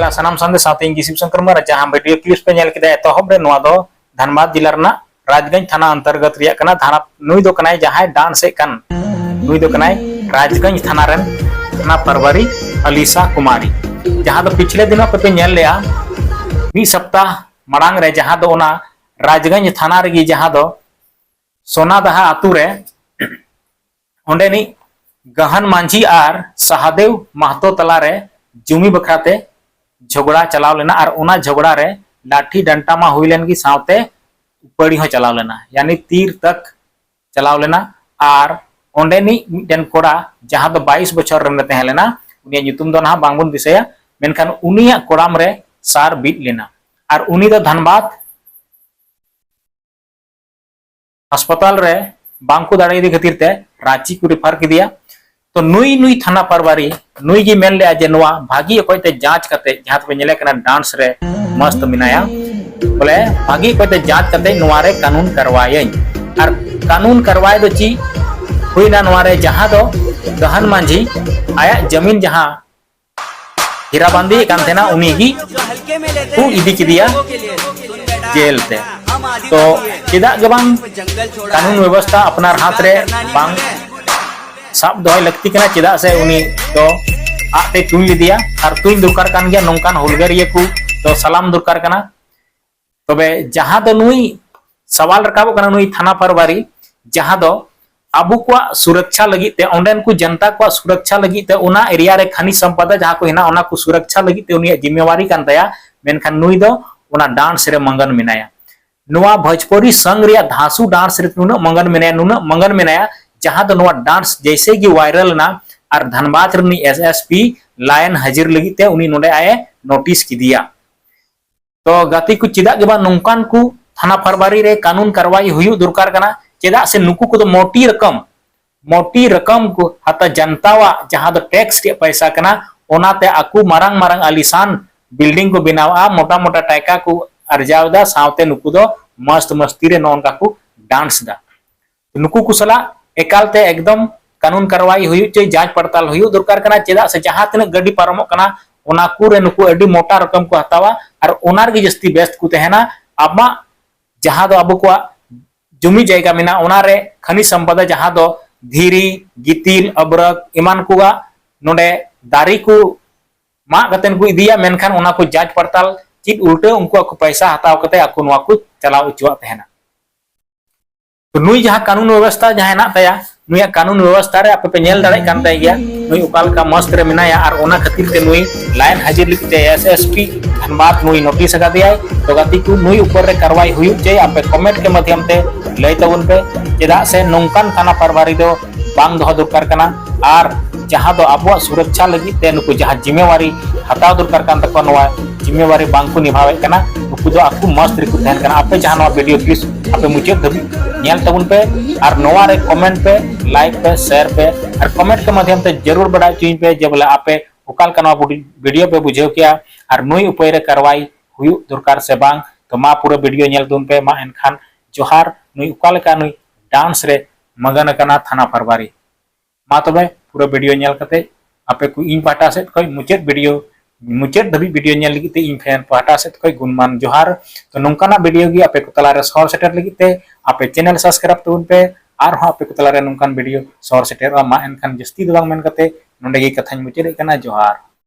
सानाम संदे साथे गिसिब शंकर मरा जहां वीडियो क्लिप्स पे नेल किदा एतहब रे नवा दो धनबाद जिला रना राजगंज थाना अंतर्गत रिया कना थाना नुई दो कनाय जहां डांस ए कन नुई दो कनाय राजगंज थाना रन थाना परवरी अलीसा कुमारी जहां दो पिछले दिनों पे नेल लिया मी सप्ताह मड़ांग रे जहां दो ओना राजगंज थाना रे जहां दो सोनादहा आतु रे ओंडेनी गहन मांझी आर सहादेव महतो तला रे जुमी बखराते झगड़ा चलाव लेना और उना झगड़ा रे लाठी डंटा मा हुई लेन की सावते उपड़ी हो चलाव लेना यानी तीर तक चलाव लेना और ओंडेनी मिटन कोड़ा जहां दो 22 बछर रन तहे लेना उनिया nyutum दो ना बांगबुन दिसया मेनखान उनिया कोड़ाम रे सार बीट लेना और उनी दो धनबाद अस्पताल रे बांको दाड़े दी खातिर ते रांची को रिफर कर दिया तो नुई नुई थाना परवारी नुई जी मेन ले जे नवा भागी कोइते जांच करते जहां पे नेले कना डांस रे मस्त मिनाया बोले भागी कोइते जांच करते नवा रे कानून करवाए और कानून करवाए दो ची हुईना नवा रे जहां दो गहन मांझी आया जमीन जहां हीराबांदी कान थे ना उन्हीं ही को इदी किदिया जेल ते तो चिदा गबांग कानून व्यवस्था अपना हाथ रे बांग साब दोय लगती कना चिदा से उनी तो आते तुन लिदिया और तुन दुरकार कान गया नोंकान हुलगरिया को तो सलाम दुरकार कना तबे जहां दो नुई सवाल रकाबो कना नुई थाना परवारी जहां दो आबू को सुरक्षा लगी ते ओंडेन को जनता को सुरक्षा लगी ते उना एरिया रे खनि संपदा जहां को हिना उना को सुरक्षा लगी ते उनी जिम्मेवारी कान तया मेनखान नुई दो उना डांस रे मंगन मिनाया नुआ भोजपुरी संघ रिया धासु डांस रे नुना मंगन मिनाया जहां दो नुआ डांस जैसे कि वायरल ना और धनबाद रनी एसएसपी लायन हाजिर लगी ते उनी नोडे आए नोटिस की दिया तो गति को चिदा के बाद नोंकान को थाना फरवरी रे कानून करवाई हुई दुरकार कना चिदा से नुकु को तो मोटी रकम को हता जनतावा जहां दो टैक्स रे पैसा कना ओनाते आकु मारंग मारंग आलिशान बिल्डिंग को बनावा मोटा मोटा टाका को अर्जावदा सावते नुकु दो मस्त मस्ती रे नोनका को डांस दा नुकु को सला एकालते एकदम कानून करवाई हुई चे जांच पड़ताल हुई दुरकार कना चेदा से जहां तने गड्डी पारमो कना ओना कुरे नुकु अडी मोटा रकम को हतावा और ओनार की जस्ती बेस्ट को तहना आमा जहां दो अबु को जुमी जायगा मिना ओना रे खनि संपदा जहां दो धीरी गितिल अबरक ईमान कुआ नोडे दारी को मा गतन को इदिया मेनखान ओना को जांच पड़ताल चित उल्टे उनको को पैसा हताव कते आकु नवा को चलाव उचवा तहना तो नुई जहां कानून व्यवस्था जहां ना तया नुई कानून व्यवस्था रे आपे पे नेल दाड़े कान तय गया नुई उकाल का मस्त रे मिनाया और ओना खातिर ते नुई लाइन हाजिर लिखते एसएसपी धनबाद नुई नोटिस का दिया तो गति को नुई ऊपर रे कार्रवाई हुई जे आपे कमेंट के माध्यम ते लय तबन पे चेदा से नोंकान थाना परवारी दो बांग दो दुरकार कना और जहां दो आबो सुरक्षा लगी ते नुकु जहां जिम्मेवारी हताव दुरकार कान तको नवा जिम्मेवारी बांग को निभावे कना नुकु दो आकु मस्त रे को ध्यान कना आपे जहां नवा वीडियो प्लीज आपे मुझे धबी नेल तबन पे और नवा रे कमेंट पे लाइक पे शेयर पे और कमेंट के माध्यम से जरूर बड़ा चीज पे जब आपे उकाल का नवा वीडियो पे बुझेव किया और नुई उपाय रे कार्रवाई हुई दुरकार से बांग तो मा पूरा वीडियो नेल दुन पे मा एनखान जोहार नुई उकाल का नुई डांस रे मगन कना थाना फरवारी मा तबे पूरा वीडियो नेल कते आपे को इन पाटा से कोई मुचेद धबी वीडियो नेल लगी ते इन फैन पाटा से कोई गुणमान जोहार तो नोंकाना वीडियो गी आपे को तला रे सौर सेटर लगी ते आपे चैनल सब्सक्राइब तुन पे और आपे को तला रे नोंकान वीडियो सौर सेटर मा एनखान जस्ती दो बांग मेन कते नोंडे गी कथाñ मुचेद कना जोहार।